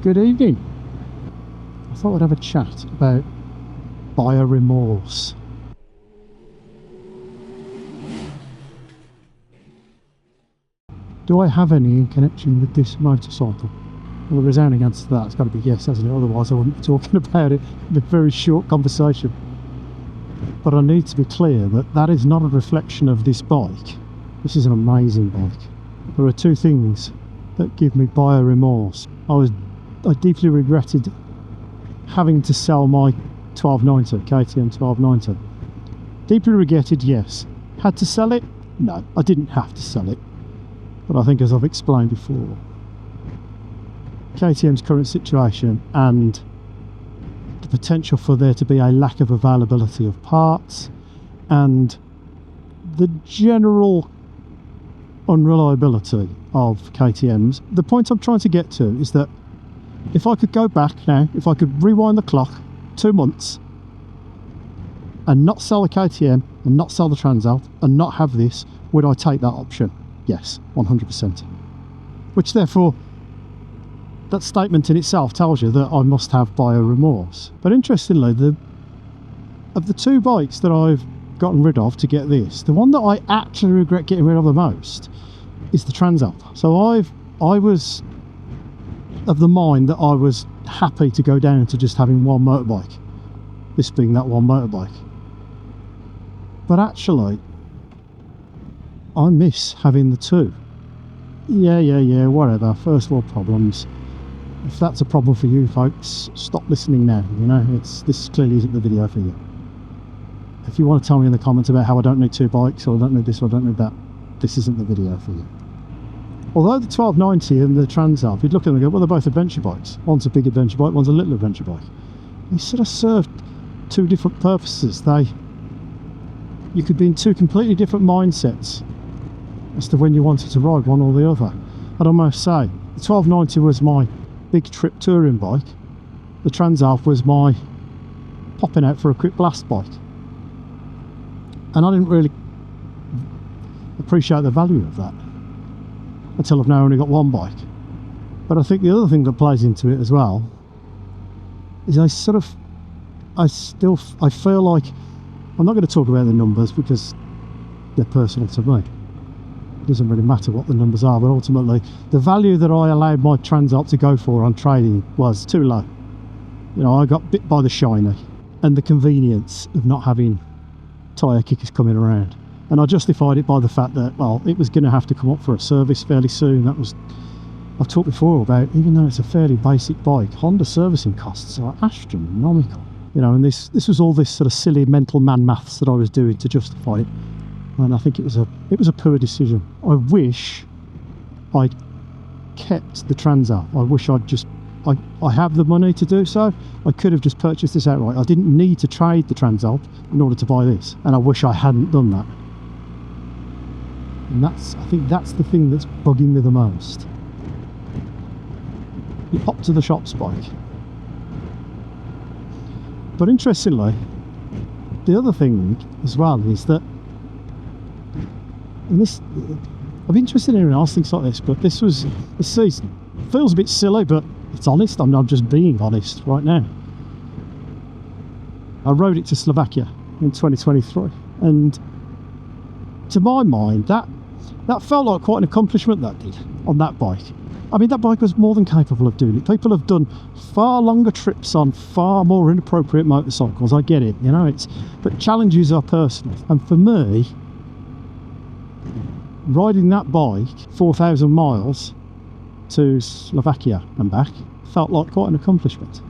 Good evening. I thought I'd have a chat about buyer remorse. Do I have any in connection with this motorcycle? Well, the resounding answer to that has got to be yes, hasn't it? Otherwise I wouldn't be talking about it in a very short conversation. But I need to be clear that that is not a reflection of this bike. This is an amazing bike. There are two things that give me buyer remorse. I deeply regretted having to sell my 1290, KTM 1290. Deeply regretted, yes. Had to sell it? No, I didn't have to sell it. But I think, as I've explained before, KTM's current situation and the potential for there to be a lack of availability of parts and the general unreliability of KTM's. The point I'm trying to get to is that if I could go back now, if I could rewind the clock 2 months and not sell the KTM and not sell the Transalp and not have this, would I take that option? Yes, 100%. Which therefore, that statement in itself tells you that I must have buyer remorse. But interestingly, of the two bikes that I've gotten rid of to get this, the one that I actually regret getting rid of the most is the Transalp. So I was of the mind that I was happy to go down to just having one motorbike, this being that one motorbike. But actually, I miss having the two. Yeah, whatever, first world problems. If that's a problem for you folks, stop listening now. You know, this clearly isn't the video for you. If you want to tell me in the comments about how I don't need two bikes, or I don't need this, or I don't need that, this isn't the video for you. Although the 1290 and the Transalp, you'd look at them and go, well, they're both adventure bikes. One's a big adventure bike, one's a little adventure bike. They sort of served two different purposes. You could be in two completely different mindsets as to when you wanted to ride one or the other. I'd almost say the 1290 was my big trip touring bike. The Transalp was my popping out for a quick blast bike. And I didn't really appreciate the value of that until I've now only got one bike. But I think the other thing that plays into it as well is I feel like, I'm not going to talk about the numbers because they're personal to me. It doesn't really matter what the numbers are, but ultimately the value that I allowed my Transalp to go for on trading was too low. You know, I got bit by the shiny and the convenience of not having tyre kickers coming around. And I justified it by the fact that, well, it was going to have to come up for a service fairly soon. I've talked before about, even though it's a fairly basic bike, Honda servicing costs are astronomical. You know, and this was all this sort of silly mental man maths that I was doing to justify it. And I think it was a poor decision. I wish I'd kept the Transalp. I wish I have the money to do so. I could have just purchased this outright. I didn't need to trade the Transalp in order to buy this, and I wish I hadn't done that. And I think that's the thing that's bugging me the most. You pop to the shops bike. But interestingly, the other thing as well is that, and this, I'm interested in hearing else things like this, but this feels a bit silly, but it's honest. I'm just being honest right now. I rode it to Slovakia in 2023, and to my mind, that felt like quite an accomplishment, that did, on that bike. I mean, that bike was more than capable of doing it. People have done far longer trips on far more inappropriate motorcycles. I get it, you know, but challenges are personal. And for me, riding that bike 4,000 miles to Slovakia and back felt like quite an accomplishment.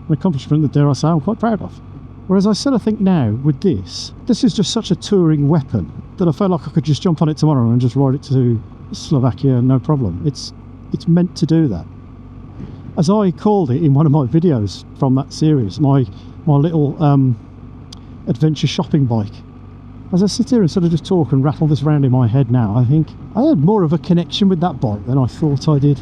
An accomplishment that, dare I say, I'm quite proud of. Whereas I sort of think now, with this is just such a touring weapon that I feel like I could just jump on it tomorrow and just ride it to Slovakia, no problem. It's meant to do that. As I called it in one of my videos from that series, my little adventure shopping bike. As I sit here and sort of just talk and rattle this around in my head now, I think I had more of a connection with that bike than I thought I did.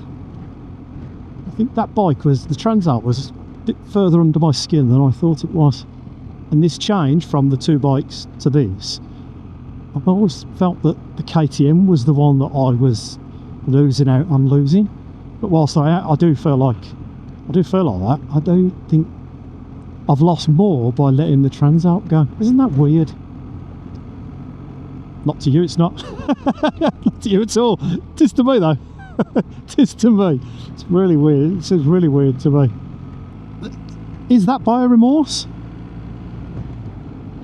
I think that bike the Transalp was a bit further under my skin than I thought it was. And this change from the two bikes to this, I've always felt that the KTM was the one that I was losing out on losing. But whilst I do feel like that, I do think I've lost more by letting the Transalp go. Isn't that weird? Not to you, it's not. Not to you at all. It is to me though. It is to me. It's really weird. It seems really weird to me. Is that by a remorse?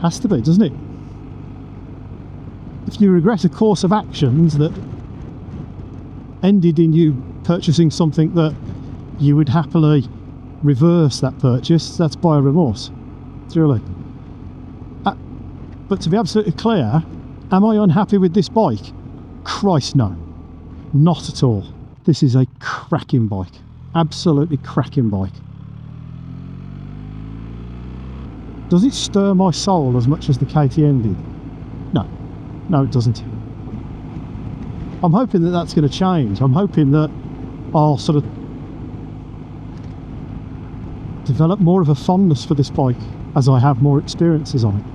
Has to be, doesn't it? If you regret a course of actions that ended in you purchasing something that you would happily reverse that purchase, that's by a remorse. Truly. But to be absolutely clear, am I unhappy with this bike? Christ no. Not at all. This is a cracking bike. Absolutely cracking bike. Does it stir my soul as much as the KTM did? No. No, it doesn't. I'm hoping that that's going to change. I'm hoping that I'll sort of develop more of a fondness for this bike as I have more experiences on it.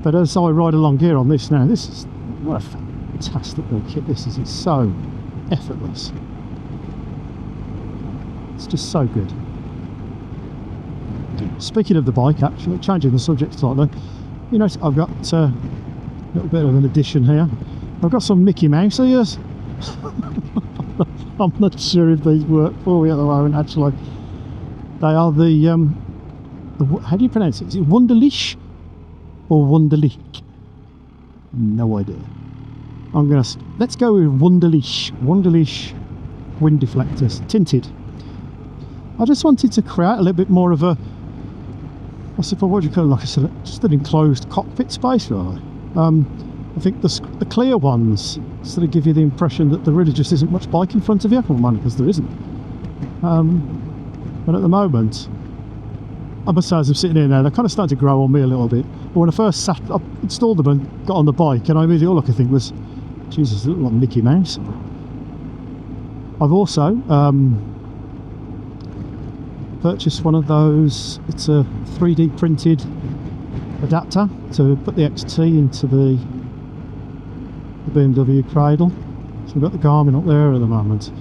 But as I ride along here on this now, this is what a fantastic little kit this is. It's so effortless. It's just so good. Speaking of the bike, actually, changing the subject slightly, you know, I've got a little bit of an addition here. I've got some Mickey Mouse ears. I'm not sure if these work for me at the moment, actually. They are the how do you pronounce it? Is it Wunderlich or Wunderlich? No idea. Let's go with Wunderlich. Wunderlich wind deflectors, tinted. I just wanted to create a little bit more of a, what do you call it, like just an enclosed cockpit space, really. I think the clear ones sort of give you the impression that there really just isn't much bike in front of you. Well, man, because there isn't. But at the moment, I must say, as I'm sitting here now, they're kind of starting to grow on me a little bit. But when I first installed them and got on the bike, and I immediately, all I could think was, Jesus, they look like Mickey Mouse. I've also purchased one of those. It's a 3D printed adapter to put the XT into the BMW cradle. So we've got the Garmin up there at the moment.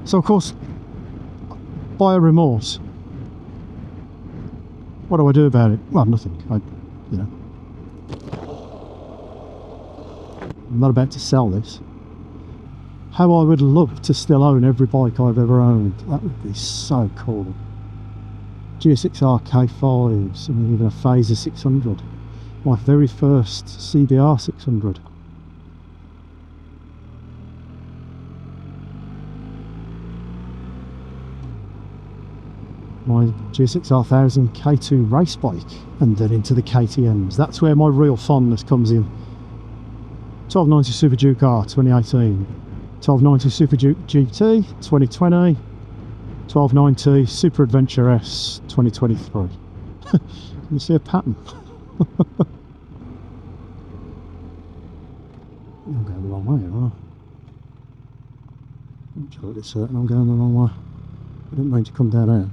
So of course, by a remorse, what do I do about it? Well, nothing. I'm not about to sell this. How I would love to still own every bike I've ever owned. That would be so cool. GSX-R K5s, and even a Phaser 600. My very first CBR 600. My GSX-R 1000 K2 race bike, and then into the KTMs. That's where my real fondness comes in. 1290 Super Duke R 2018, 1290 Super Duke GT 2020, 1290 Super Adventure S 2023. Can you see a pattern? I'm going the wrong way, aren't I? I'm totally certain I'm going the wrong way. I didn't mean to come down here.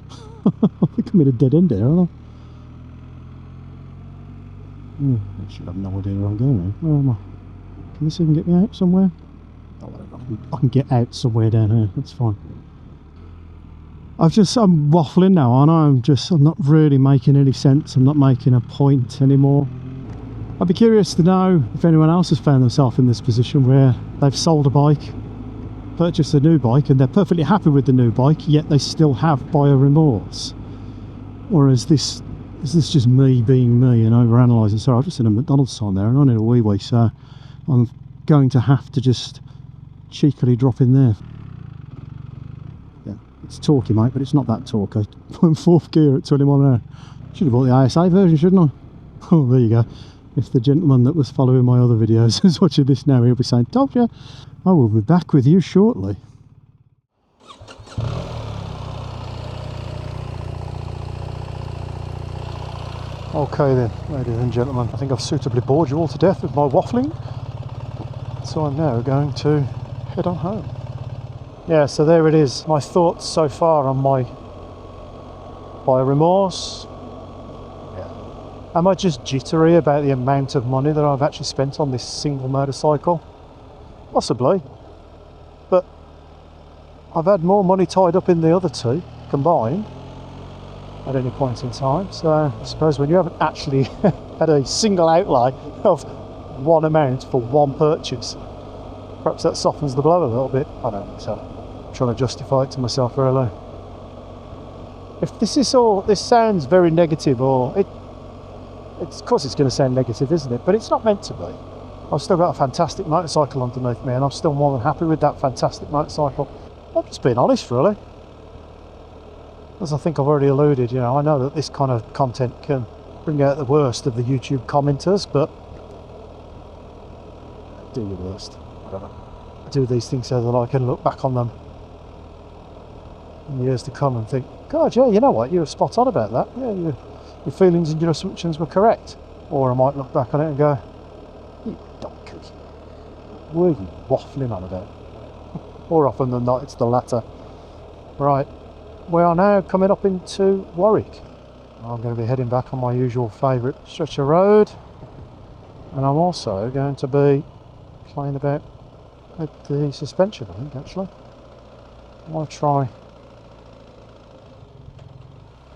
I think I'm in a dead end here, aren't I? I should have no idea where I'm going. Where am I? Can this even get me out somewhere? Oh, I can get out somewhere down here, that's fine. I'm waffling now, aren't I? I'm not really making any sense. I'm not making a point anymore. I'd be curious to know if anyone else has found themselves in this position where they've sold a bike, purchased a new bike, and they're perfectly happy with the new bike, yet they still have by a remorse. Or is this just me being me and overanalyzing? Sorry, I've just seen a McDonald's sign there and I need a wee, so I'm going to have to just cheekily drop in there. Yeah, it's torquey, mate, but it's not that torque. I put in fourth gear at 20 miles an hour. Should have bought the ISA version, shouldn't I? Oh, there you go. If the gentleman that was following my other videos is watching this now, he'll be saying, told you. I will be back with you shortly. Okay then, ladies and gentlemen, I think I've suitably bored you all to death with my waffling. So I'm now going to head on home. Yeah, so there it is. My thoughts so far on my remorse. Yeah. Am I just jittery about the amount of money that I've actually spent on this single motorcycle? Possibly. But I've had more money tied up in the other two combined at any point in time, so I suppose when you haven't actually had a single outlay of one amount for one purchase, perhaps that softens the blow a little bit. I don't think so. I'm trying to justify it to myself really. If this is all, this sounds very negative, or it's of course it's going to sound negative, isn't it? But it's not meant to be. I've still got a fantastic motorcycle underneath me, and I'm still more than happy with that fantastic motorcycle. I'm just being honest, really. As I think I've already alluded, you know, I know that this kind of content can bring out the worst of the YouTube commenters, but do your worst. I don't know. I do these things so that I can look back on them in years to come and think, God, yeah, you know what, you were spot on about that. Yeah, your feelings and your assumptions were correct. Or I might look back on it and go, you donkey, what are you waffling on about? More often than not, it's the latter. Right, we are now coming up into Warwick. I'm going to be heading back on my usual favourite stretch of road, and I'm also going to be playing about with the suspension, I think, actually. I want to try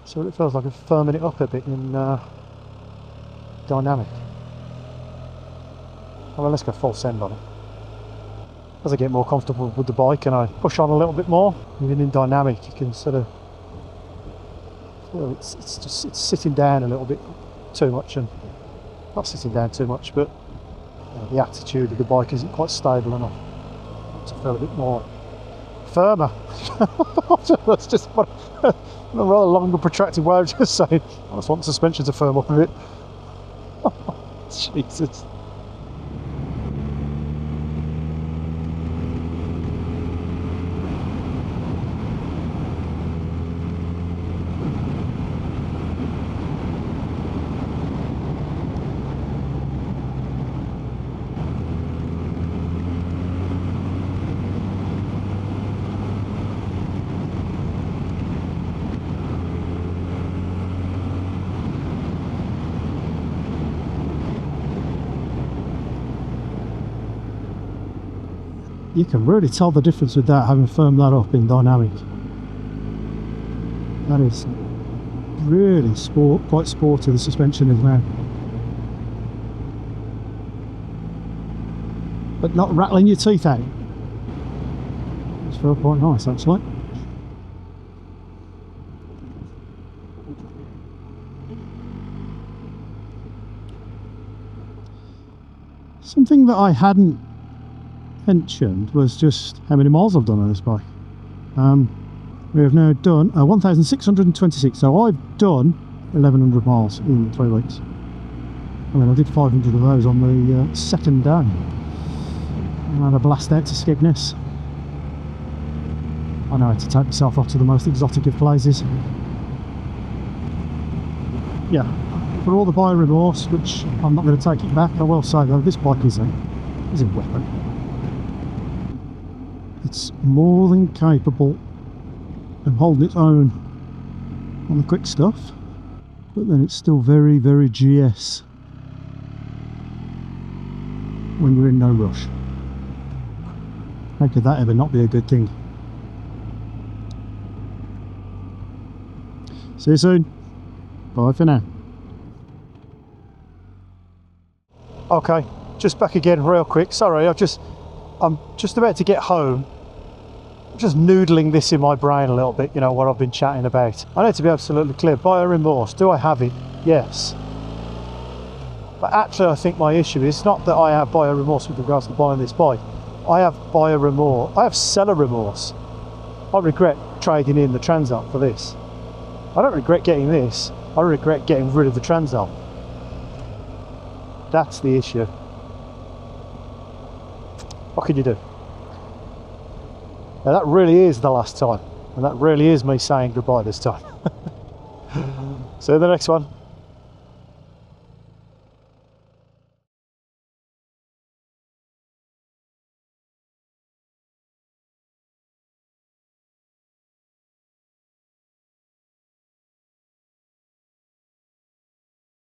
see what it feels like of firming it up a bit in dynamic. Well, let's go full send on it. As I get more comfortable with the bike and I push on a little bit more, even in dynamic, you can sort of feel it's sitting down a little bit too much, and not sitting down too much, but you know, the attitude of the bike isn't quite stable enough to feel a bit more firmer. That's just a rather long and protracted way of just saying I just want the suspension to firm up a bit. Jesus. You can really tell the difference with that, having firmed that up in dynamic. That is really quite sporty, the suspension is now. But not rattling your teeth out. It's feel quite nice, actually. Something that I hadn't mentioned was just how many miles I've done on this bike. We have now done 1,626, so I've done 1,100 miles in 3 weeks. I mean, I did 500 of those on the second day. I had a blast out to Skegness. I know how to take myself off to the most exotic of places. Yeah, for all the buyer remorse, which I'm not going to take it back, I will say though, this bike is a weapon. It's more than capable of holding its own on the quick stuff, but then it's still very, very GS when you're in no rush. How could that ever not be a good thing? See you soon. Bye for now. Okay, just back again real quick. Sorry, I'm just about to get home. I'm just noodling this in my brain a little bit, you know, what I've been chatting about. I need to be absolutely clear. Buyer remorse, do I have it? Yes. But actually I think my issue is not that I have buyer remorse with regards to buying this bike. I have buyer remorse, I have seller remorse. I regret trading in the Transalp for this. I don't regret getting this, I regret getting rid of the Transalp. That's the issue. What can you do? Now that really is the last time, and that really is me saying goodbye this time. See you in the next one.